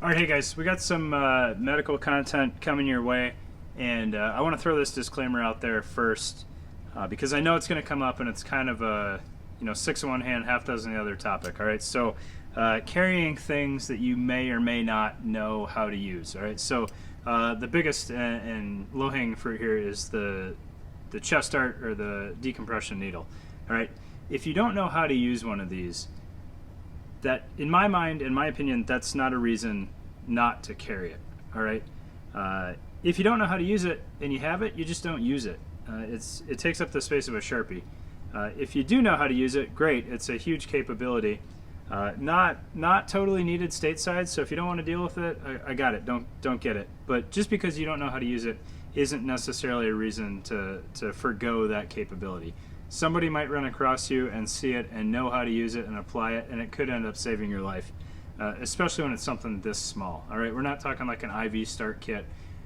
Alright, hey guys, we got some medical content coming your way, and I want to throw this disclaimer out there first because I know it's going to come up and it's kind of a, six in one hand, half dozen the other topic. Alright, so carrying things that you may or may not know how to use. Alright, so the biggest and low-hanging fruit here is the chest dart or the decompression needle. Alright, if you don't know how to use one of these, that, in my mind, in my opinion, that's not a reason not to carry it. All right. If you don't know how to use it and you have it, you just don't use it. It takes up the space of a Sharpie. If you do know how to use it, great. It's a huge capability. Not totally needed stateside. So if you don't want to deal with it, I got it. Don't get it. But just because you don't know how to use it isn't necessarily a reason to forgo that capability. Somebody might run across you and see it and know how to use it and apply it, and it could end up saving your life, especially when it's something this small. All right, we're not talking like an IV start kit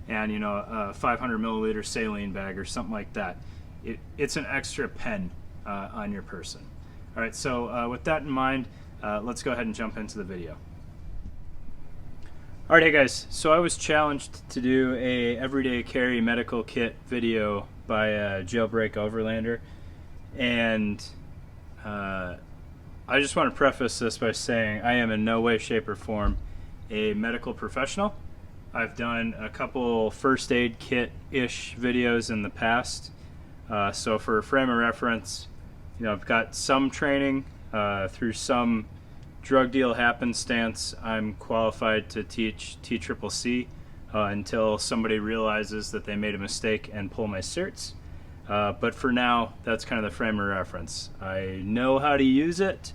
and a 500 milliliter saline bag or something like that. It's an extra pen on your person. All right, so with that in mind, let's go ahead and jump into the video. All right, hey guys, so I was challenged to do a everyday carry medical kit video by Jailbreak Overlander. And I just want to preface this by saying I am in no way, shape, or form a medical professional. I've done a couple first aid kit-ish videos in the past. So for a frame of reference, I've got some training through some drug deal happenstance. I'm qualified to teach TCCC until somebody realizes that they made a mistake and pull my certs. But for now, that's kind of the frame of reference. I know how to use it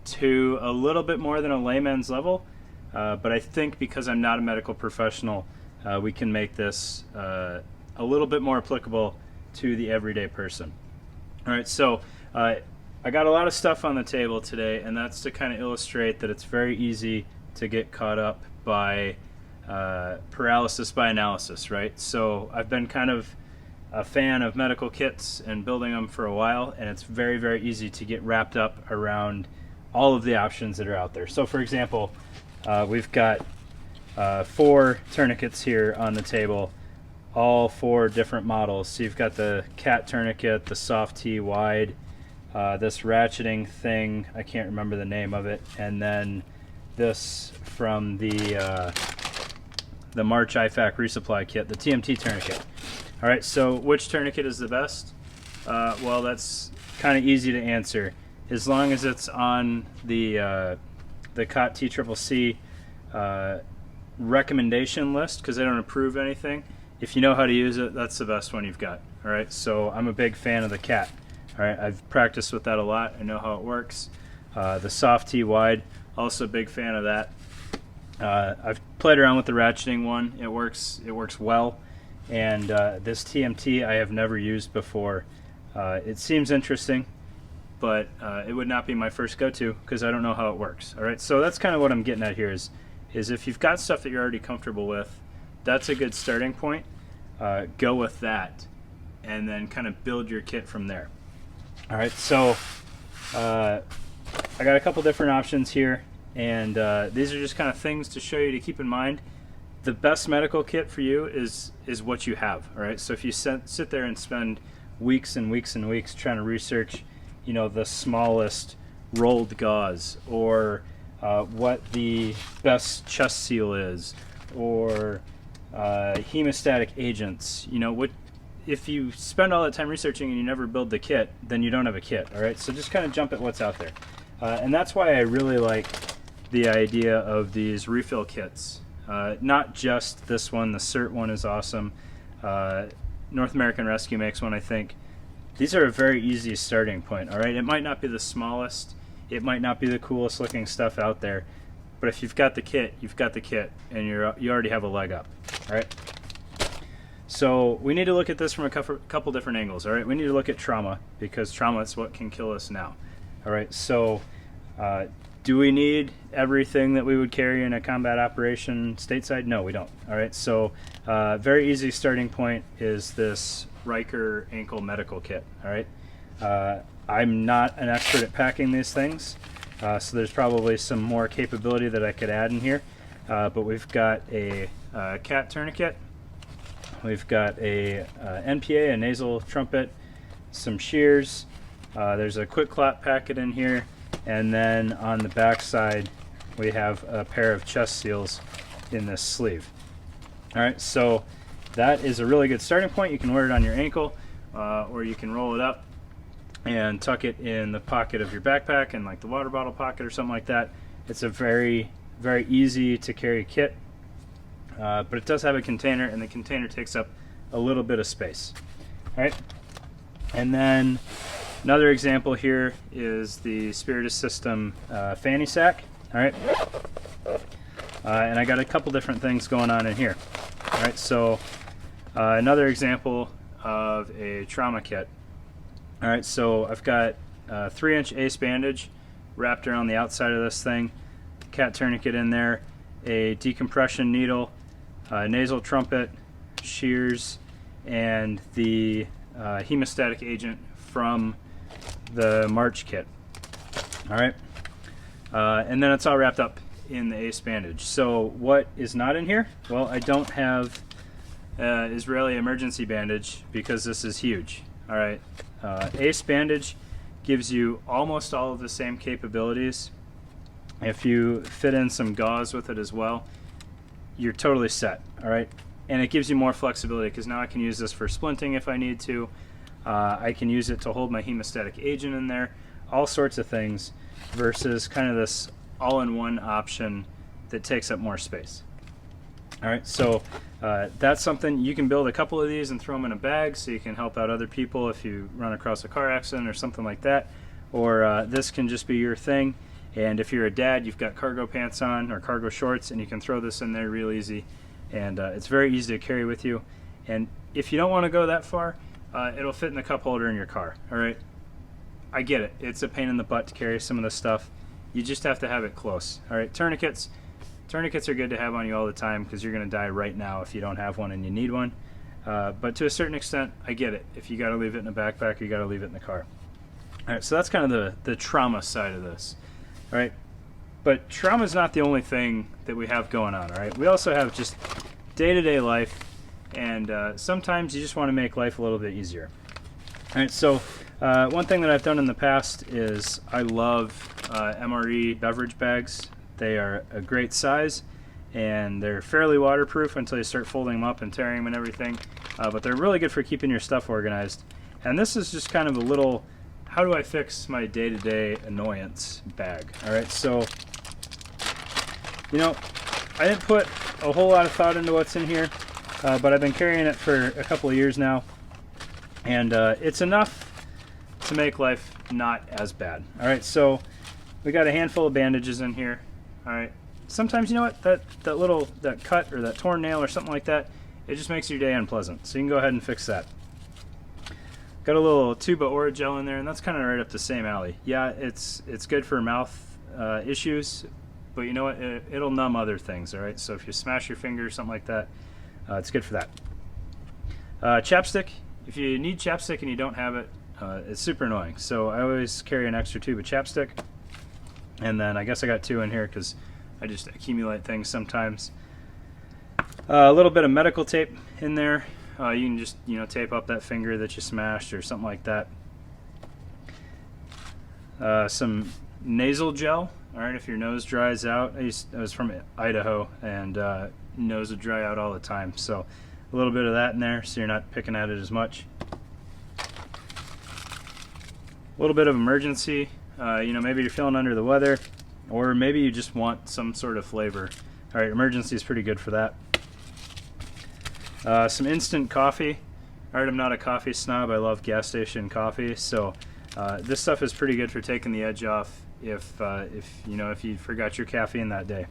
to a little bit more than a layman's level, but I think because I'm not a medical professional, we can make this a little bit more applicable to the everyday person. All right, so I got a lot of stuff on the table today, and that's to kind of illustrate that it's very easy to get caught up by paralysis by analysis, right? So I've been kind of a fan of medical kits and building them for a while, and it's very, very easy to get wrapped up around all of the options that are out there. So for example, we've got 4 tourniquets here on the table, all 4 different models. So you've got the cat tourniquet, the soft T wide, this ratcheting thing, I can't remember the name of it, and then this from the March IFAC resupply kit, the TMT tourniquet. All right, so which tourniquet is the best? Well, that's kind of easy to answer. As long as it's on the COT TCCC recommendation list, because they don't approve anything. If you know how to use it, that's the best one you've got. All right, so I'm a big fan of the CAT. All right, I've practiced with that a lot. I know how it works. The soft T wide, also a big fan of that. I've played around with the ratcheting one. It works well. And this TMT I have never used before. It seems interesting, but it would not be my first go-to because I don't know how it works. All right, so that's kind of what I'm getting at here is if you've got stuff that you're already comfortable with, that's a good starting point. Go with that, and then kind of build your kit from there. All right, so I got a couple different options here, and these are just kind of things to show you to keep in mind. The best medical kit for you is what you have. All right, so if you sit there and spend weeks and weeks and weeks trying to research, the smallest rolled gauze, or what the best chest seal is, or hemostatic agents, if you spend all that time researching and you never build the kit, then you don't have a kit. All right, so just kind of jump at what's out there, and that's why I really like the idea of these refill kits. Not just this one, the CERT one is awesome. North American Rescue makes one, I think. These are a very easy starting point, all right? It might not be the smallest, it might not be the coolest looking stuff out there, but if you've got the kit, you've got the kit, and you already have a leg up, all right? So we need to look at this from a couple different angles, all right? We need to look at trauma, because trauma is what can kill us now, all right? So do we need everything that we would carry in a combat operation stateside? No, we don't. All right, so very easy starting point is this Riker ankle medical kit. All right, I'm not an expert at packing these things, so there's probably some more capability that I could add in here. but we've got a cat tourniquet, we've got a NPA, a nasal trumpet, some shears, there's a quick clot packet in here, and then on the back side we have a pair of chest seals in this sleeve. Alright, so that is a really good starting point. You can wear it on your ankle, or you can roll it up and tuck it in the pocket of your backpack, and like the water bottle pocket or something like that. It's a very easy to carry kit, but it does have a container, and the container takes up a little bit of space. Alright, and then another example here is the Spirit System fanny sack. Alright, and I got a couple different things going on in here. Alright, so another example of a trauma kit. Alright, so I've got a 3-inch ace bandage wrapped around the outside of this thing, cat tourniquet in there, a decompression needle, nasal trumpet, shears, and the hemostatic agent from the March kit. Alright, and then it's all wrapped up in the ace bandage. So what is not in here? Well, I don't have Israeli emergency bandage because this is huge. Alright, ace bandage gives you almost all of the same capabilities. If you fit in some gauze with it as well, you're totally set. Alright, and it gives you more flexibility because now I can use this for splinting if I need to. I can use it to hold my hemostatic agent in there, all sorts of things, versus kind of this all-in-one option that takes up more space. Alright, so that's something you can build a couple of these and throw them in a bag so you can help out other people if you run across a car accident or something like that. Or this can just be your thing, and if you're a dad, you've got cargo pants on or cargo shorts, and you can throw this in there real easy, and it's very easy to carry with you. And if you don't want to go that far, it'll fit in the cup holder in your car. Alright, I get it, it's a pain in the butt to carry some of this stuff. You just have to have it close. Alright, tourniquets are good to have on you all the time because you're going to die right now if you don't have one and you need one. But to a certain extent, I get it. If you got to leave it in a backpack, you got to leave it in the car. Alright, so that's kind of the trauma side of this. Alright, but trauma is not the only thing that we have going on. Alright, we also have just day-to-day life, and sometimes you just want to make life a little bit easier. Alright, so one thing that I've done in the past is I love Mre Beverage Bags. They are a great size, and they're fairly waterproof until you start folding them up and tearing them and everything, but they're really good for keeping your stuff organized. And this is just kind of a little, how do I fix my day-to-day annoyance bag. Alright, so, you know, I didn't put a whole lot of thought into what's in here, but I've been carrying it for a couple of years now, and it's enough to make life not as bad. Alright, so we got a handful of bandages in here. Alright, sometimes, you know what, that cut or that torn nail or something like that, it just makes your day unpleasant. So you can go ahead and fix that. Got a little tube of Orajel in there, and that's kind of right up the same alley. Yeah, it's good for mouth issues, but you know what, it'll numb other things. Alright, so if you smash your finger or something like that, it's good for that. Chapstick, if you need chapstick and you don't have it, it's super annoying. So I always carry an extra tube of chapstick. And then I guess I got 2 in here because I just accumulate things sometimes. A little bit of medical tape in there. You can just, you know, tape up that finger that you smashed or something like that. Some nasal gel. Alright, if your nose dries out. I was from Idaho, and nose would dry out all the time. So a little bit of that in there so you're not picking at it as much. A little bit of emergency. You know, maybe you're feeling under the weather, or maybe you just want some sort of flavor. Alright, emergency is pretty good for that. Some instant coffee. Alright, I'm not a coffee snob. I love gas station coffee, so this stuff is pretty good for taking the edge off if you forgot your caffeine that day.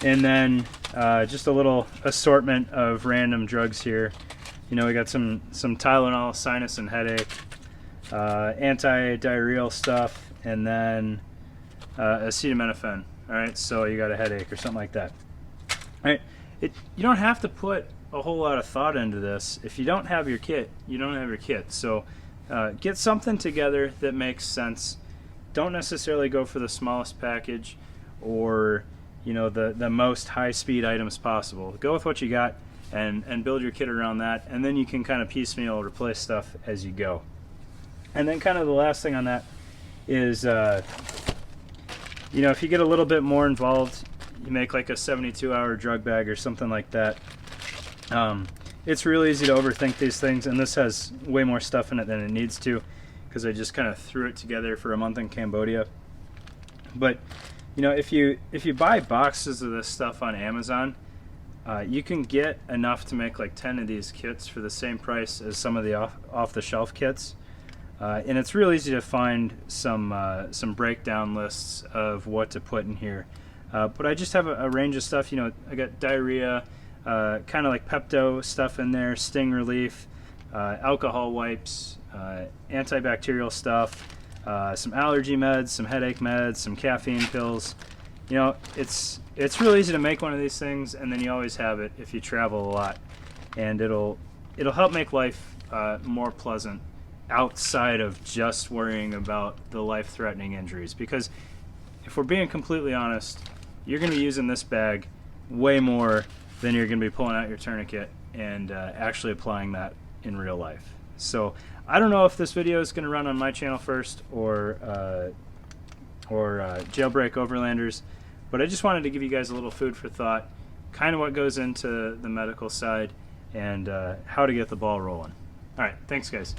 And then just a little assortment of random drugs here. You know, we got some Tylenol, sinus and headache, anti-diarrheal stuff, and then acetaminophen. Alright, so you got a headache or something like that. Alright, you don't have to put a whole lot of thought into this. If you don't have your kit, you don't have your kit. So get something together that makes sense. Don't necessarily go for the smallest package, or you know, the most high-speed items possible. Go with what you got and build your kit around that, and then you can kind of piecemeal replace stuff as you go. And then kind of the last thing on that is, you know, if you get a little bit more involved, you make like a 72-hour drug bag or something like that. It's real easy to overthink these things, and this has way more stuff in it than it needs to, because I just kind of threw it together for a month in Cambodia. But you know, if you buy boxes of this stuff on Amazon, you can get enough to make like 10 of these kits for the same price as some of the off-the-shelf kits. And it's real easy to find some breakdown lists of what to put in here. But I just have a range of stuff. You know, I got diarrhea, kind of like Pepto stuff in there, sting relief, alcohol wipes, antibacterial stuff, some allergy meds, some headache meds, some caffeine pills. You know, it's real easy to make one of these things, and then you always have it if you travel a lot, and it'll help make life more pleasant outside of just worrying about the life-threatening injuries. Because if we're being completely honest, you're going to be using this bag way more than you're going to be pulling out your tourniquet and actually applying that in real life. So I don't know if this video is going to run on my channel first or Jailbreak Overlanders, but I just wanted to give you guys a little food for thought, kind of what goes into the medical side and how to get the ball rolling. All right, thanks guys.